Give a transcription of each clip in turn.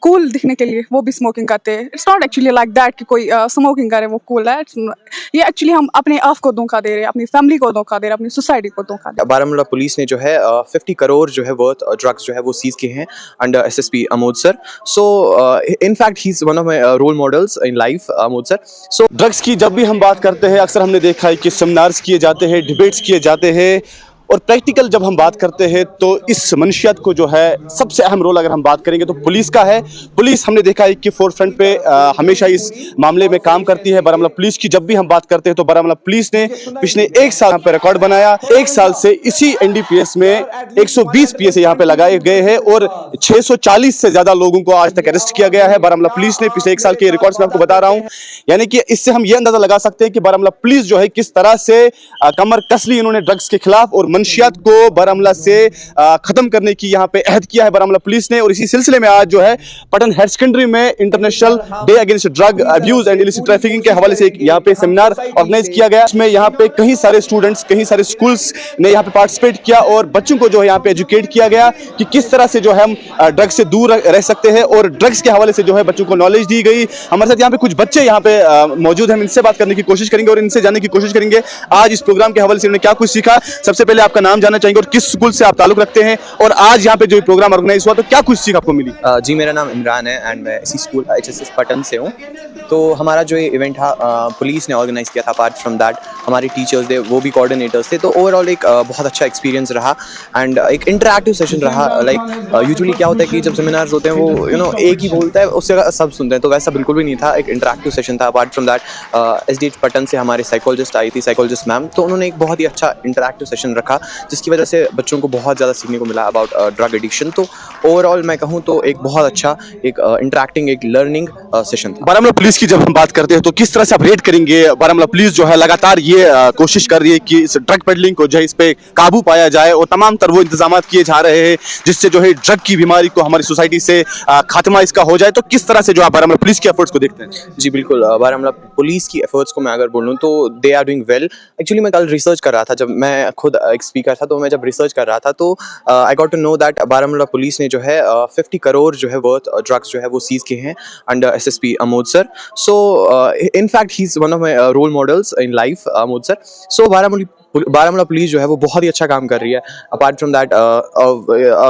Cool दिखने के लिए वो भी स्मोकिंग करते हैं। It's not actually like that कि कोई स्मोकिंग करे वो कूल है। ये एक्चुअली हम अपने आप को धोखा दे रहे हैं, अपनी फैमिली को धोखा दे रहे हैं, अपनी सोसाइटी को धोखा दे रहे हैं। बारामूला पुलिस ने जो है 50 करोड़ जो है वर्थ ड्रग्स जो है वो सीज किए हैं under SSP Amod sir. So in fact he is one of my role models in life, Amod sir. So drugs की जब भी हम बात करते हैं अक्सर हमने देखा है कि सेमिनार्स किए जाते हैं, डिबेट्स किए जाते हैं, और प्रैक्टिकल जब हम बात करते हैं तो इस मनशियत को जो है सबसे अहम रोल अगर हम बात करेंगे तो पुलिस का है। पुलिस हमने देखा है कि फोरफ्रंट पे हमेशा इस मामले में काम करती है। बारामूला पुलिस की जब भी हम बात करते हैं तो बारामूला पुलिस ने पिछले 1 साल यहाँ पे रिकॉर्ड बनाया। 1 साल से इसी एनडीपीएस में 120 पीएस यहाँ पे लगाए गए हैं और 640 से ज्यादा लोगों को आज तक अरेस्ट किया गया है। बारामूला पुलिस ने पिछले 1 साल के रिकॉर्ड्स में आपको बता रहा हूँ, यानी कि इससे हम ये अंदाजा लगा सकते हैं कि बारामूला पुलिस जो है किस तरह से कमर कस ली इन्होंने ड्रग्स के खिलाफ और मनशियात को बारामूला से खत्म करने की यहाँ पे अहद किया है बारामूला पुलिस ने। और इसी सिलसिले में आज जो है पटन हायर सेकेंडरी में international day against drug abuse and illicit trafficking के हवाले से एक यहाँ पे सेमिनार ऑर्गेनाइज किया गया। इसमें यहाँ पे कई सारे स्टूडेंट्स, कई सारे स्कूल्स ने यहाँ पे पार्टिसिपेट किया और बच्चों को जो है यहाँ पे एजुकेट किया गया कि किस तरह से जो है हम ड्रग्स से दूर रह सकते हैं और ड्रग्स के हवाले से जो है बच्चों को नॉलेज दी गई। हमारे साथ यहाँ पे कुछ बच्चे यहाँ पे मौजूद हैं, हम इनसे बात करने की कोशिश करेंगे और इनसे जानने की कोशिश करेंगे आज इस प्रोग्राम के हवाले से इन्होंने क्या कुछ सीखा। सबसे पहले आपका नाम जानना चाहेंगे और किस स्कूल से आप ताल्लुक रखते हैं और आज यहाँ पे जो प्रोग्राम ऑर्गेनाइज हुआ तो क्या कुछ सीख आपको मिली? जी, मेरा नाम इमरान है एंड मैं इसी स्कूल एचएसएस पटन से हूँ। तो हमारा जो ये इवेंट था पुलिस ने ऑर्गेनाइज किया था। अपार्ट फ्रॉम दैट हमारे टीचर्स थे, वो भी कोऑर्डिनेटर्स थे। तो ओवरऑल एक बहुत अच्छा एक्सपीरियंस रहा एंड एक इंटरैक्टिव सेशन रहा। लाइक यूजुअली क्या होता है कि जब सेमिनार्स होते हैं वो एक ही बोलता है, उससे सब सुनते हैं, तो वैसा बिल्कुल भी नहीं था। एक इंटरैक्टिव सेशन था। Apart from that SDH Patan से हमारे साइकोलॉजिस्ट आई थी, साइकोलॉजिस्ट मैम, तो उन्होंने एक बहुत ही अच्छा इंटरैक्टिव सेशन रखा जिसकी वजह से बच्चों को बहुत ज़्यादा सीखने को मिला अबाउट ड्रग एडिक्शन। तो ओवरऑल मैं कहूँ तो एक बहुत अच्छा एक इंटरैक्टिंग, एक लर्निंग सेशन था। बारामूला पुलिस की जब हम बात करते हैं तो किस तरह से आप रेट करेंगे? बारामूला पुलिस जो है लगातार ये कोशिश कर रही है कि इस ड्रग पेडलिंग को जो है इस पे काबू पाया जाए और तमाम तर वो इंतजाम किए जा रहे हैं जिससे जो है ड्रग की बीमारी को हमारी सोसाइटी से खात्मा इसका हो जाए। तो किस तरह से जो आप बारामूला पुलिस के एफर्ट्स को देखते हैं? जी बिल्कुल, बारामूला पुलिस की एफर्ट्स को मैं अगर बोलूँ तो they are doing well. Actually मैं कल रिसर्च कर रहा था, जब मैं खुद एक स्पीकर था तो मैं जब रिसर्च कर रहा था तो I got to know that Baramulla police ने जो है 50 करोड़ जो है वर्थ ड्रग्स जो है वो सीज किए हैं under SSP Amod sir. So in fact he is one of my role models in life, Amod sir. So Baramulla police जो है वो बहुत ही अच्छा काम कर रही है। Apart from that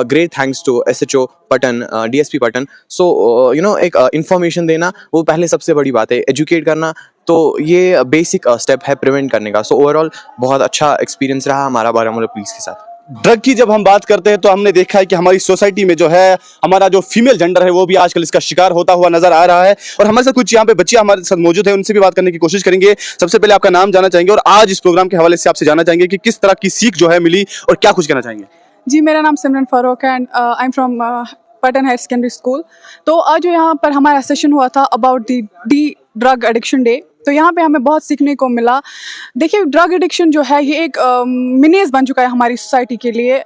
great thanks to SHO Patan, DSP Patan. So एक इंफॉर्मेशन देना वो पहले सबसे बड़ी बात है, एजुकेट करना, तो ये बेसिक स्टेप है प्रिवेंट करने का। सो ओवरऑल बहुत अच्छा एक्सपीरियंस रहा हमारा बारामूला पुलिस के साथ। ड्रग की जब हम बात करते हैं तो हमने देखा है कि हमारी सोसाइटी में जो है हमारा जो फीमेल जेंडर है वो भी आजकल इसका शिकार होता हुआ नजर आ रहा है और हमारे साथ कुछ यहाँ पे बच्चियां हमारे साथ मौजूद है, उनसे भी बात करने की कोशिश करेंगे। सबसे पहले आपका नाम जानना चाहेंगे और आज इस प्रोग्राम के हवाले से आपसे जानना चाहेंगे कि किस तरह की सीख जो है मिली और क्या कुछ कहना चाहेंगे? जी, मेरा नाम सिमरन फारूक है and I am from Pattan higher secondary school. तो आज जो यहाँ पर हमारा सेशन हुआ था about the drug addiction day, तो यहाँ पे हमें बहुत सीखने को मिला। देखिए, ड्रग एडिक्शन जो है ये एक मिनेज बन चुका है हमारी सोसाइटी के लिए।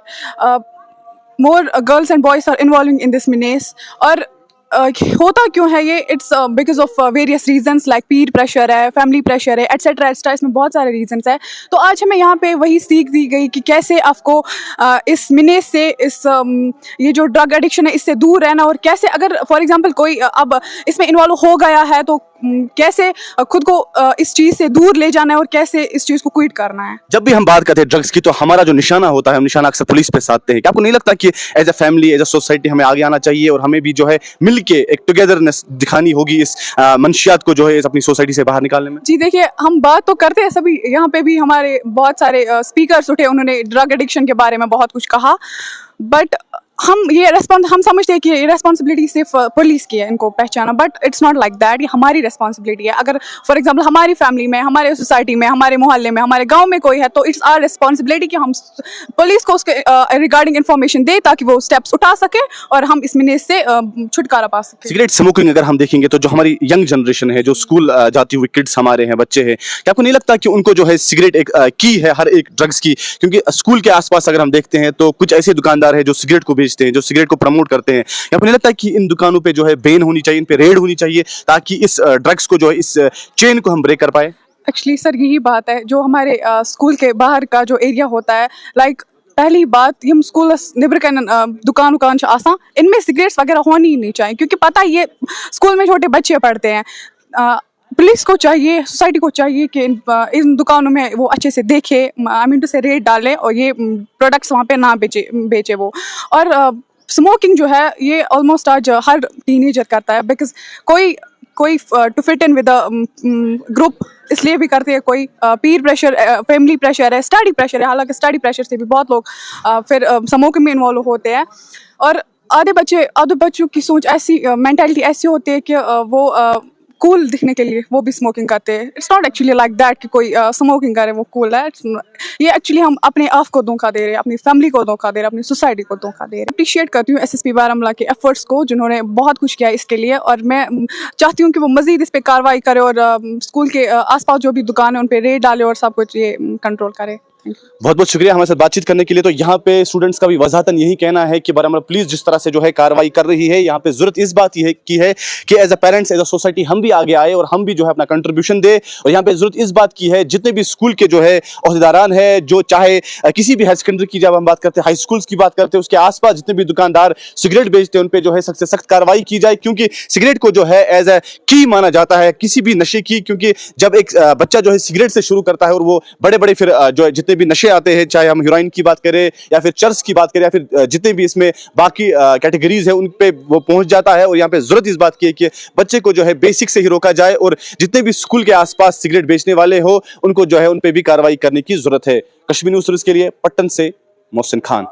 More girls and boys are involving in this menace. और होता क्यों है ये? It's because of various reasons like peer pressure है, फैमिली प्रेशर है, एटसेट्रा एटसेट्रा। इसमें बहुत सारे रीजंस है। तो आज हमें यहाँ पे वही सीख दी गई कि कैसे आपको इस मिनेज से, इस ये जो ड्रग एडिक्शन है इससे दूर रहना, और कैसे अगर फॉर एग्जांपल कोई अब इसमें इन्वॉल्व हो गया है तो कैसे खुद को इस चीज़ से दूर ले जाना है और कैसे इस चीज़ को क्विट करना है। जब भी हम बात करते हैं ड्रग्स की तो हमारा जो निशाना होता है, हम निशाना अक्सर पुलिस पे साधते हैं। क्या आपको नहीं लगता कि as a family, as a society हमें आगे आना चाहिए और हमें भी जो है मिलके एक टुगेदरनेस दिखानी होगी इस मंशियात को जो है अपनी सोसाइटी से बाहर निकालने में? जी देखिए, हम बात तो करते हैं सभी, यहाँ पे भी हमारे बहुत सारे स्पीकर्स उठे, उन्होंने ड्रग एडिक्शन के बारे में बहुत कुछ कहा, बट हम समझते हैं कि ये रेस्पॉन्सिबिलिटी सिर्फ पुलिस की है इनको पहचाना, but it's not like that. ये हमारी रेस्पॉन्सिबिलिटी है। अगर फॉर एग्जांपल हमारी फैमिली में, हमारे सोसाइटी में, हमारे मोहल्ले में, हमारे गांव में कोई है तो इट्स आवर रेस्पॉन्सिबिलिटी कि हम पुलिस को उसके रिगार्डिंग इन्फॉर्मेशन दे ताकि वो स्टेप्स उठा सके और हम इस मिनेज से छुटकारा पा सके। सिगरेट स्मोकिंग अगर हम देखेंगे तो जो हमारी यंग जनरेशन है, जो स्कूल जाती हुई किड्स हमारे हैं, बच्चे हैं, क्या आपको नहीं लगता कि उनको जो है सिगरेट एक की है हर एक ड्रग्स की? क्योंकि स्कूल के आसपास अगर हम देखते हैं तो कुछ ऐसे दुकानदार हैं जो सिगरेट को बेचते हैं, जो सिगरेट को प्रमोट करते हैं। क्या आपको नहीं लगता कि इन दुकानों पे जो है बैन होनी चाहिए, इन पे रेड होनी चाहिए ताकि इस ड्रग्स को जो है, इस चेन को हम ब्रेक कर पाए? एक्चुअली सर यही बात है, जो हमारे स्कूल के बाहर का जो एरिया होता है, लाइक पहली बात यम स्कूल निबर कन दुकान उकान छ आसान इनमें सिगरेट्स वगैरह होनी ही नहीं चाहिए, क्योंकि पता है ये स्कूल में छोटे बच्चे पढ़ते हैं। पुलिस को चाहिए, सोसाइटी को चाहिए कि इन दुकानों में वो अच्छे से देखे, आई मीन टू से रेट डाले और ये प्रोडक्ट्स वहाँ पे ना बेचे वो। और स्मोकिंग जो है ये ऑलमोस्ट आज हर टीनेजर करता है, बिकॉज कोई to fit in with group इसलिए भी करते हैं, कोई पीर प्रेशर, फैमिली प्रेशर है, स्टडी प्रेशर है। हालांकि स्टडी प्रेशर से भी बहुत लोग फिर स्मोकिंग में इन्वॉल्व होते हैं। और आधे बच्चों की सोच ऐसी, मेंटालिटी ऐसी होती है कि वो कूल दिखने के लिए वो भी स्मोकिंग करते हैं। It's not actually like that कि कोई स्मोकिंग करे वो कूल है। ये एक्चुअली हम अपने आप को धोखा दे रहे हैं, अपनी फैमिली को धोखा दे रहे हैं, अपनी सोसाइटी को धोखा दे रहे हैं। अप्रिशिएट करती हूँ एसएसपी बारामूला के एफर्ट्स को, जिन्होंने बहुत कुछ किया इसके लिए, और मैं चाहती हूँ कि वो मज़ीद इस पर कार्रवाई करे और स्कूल के आसपास जो भी दुकान है उन पर रेड डाले और सब कुछ ये कंट्रोल करे। बहुत बहुत शुक्रिया हमारे साथ बातचीत करने के लिए। तो यहाँ पे स्टूडेंट्स का भी वजाहतन यही कहना है कि बारामूला पुलिस जिस तरह से जो है कार्रवाई कर रही है, यहाँ पे जरूरत इस बात की है कि as a parents, as a society हम भी आगे आए और हम भी जो है अपना कंट्रीब्यूशन दे। और यहाँ पे जरूरत इस बात की है, जितने भी स्कूल के जो है अहदेदारान है, जो चाहे किसी भी हायर सेकेंडरी की जब हम बात करते हैं, हाई स्कूल्स की बात करते हैं, उसके आसपास जितने भी दुकानदार सिगरेट बेचते हैं उन पर जो है सख्त से सख्त कार्रवाई की जाए, क्योंकि सिगरेट को जो है एज ए की माना जाता है किसी भी नशे की। क्योंकि जब एक बच्चा जो है सिगरेट से शुरू करता है और वो बड़े बड़े फिर जो है जितने भी नशे आते हैं, चाहे हम हीरोइन की बात करें या फिर चर्च की बात करें या फिर जितने भी इसमें बाकी कैटेगरीज है, उन पे वो पहुंच जाता है। और यहाँ पे जरूरत इस बात की है कि बच्चे को जो है बेसिक से ही रोका जाए और जितने भी स्कूल के आसपास सिगरेट बेचने वाले हो उनको जो है उन पे भी कार्रवाई करने की जरूरत है। कश्मीर न्यूज़ सर्विस के लिए पट्टन से मोहसिन खान।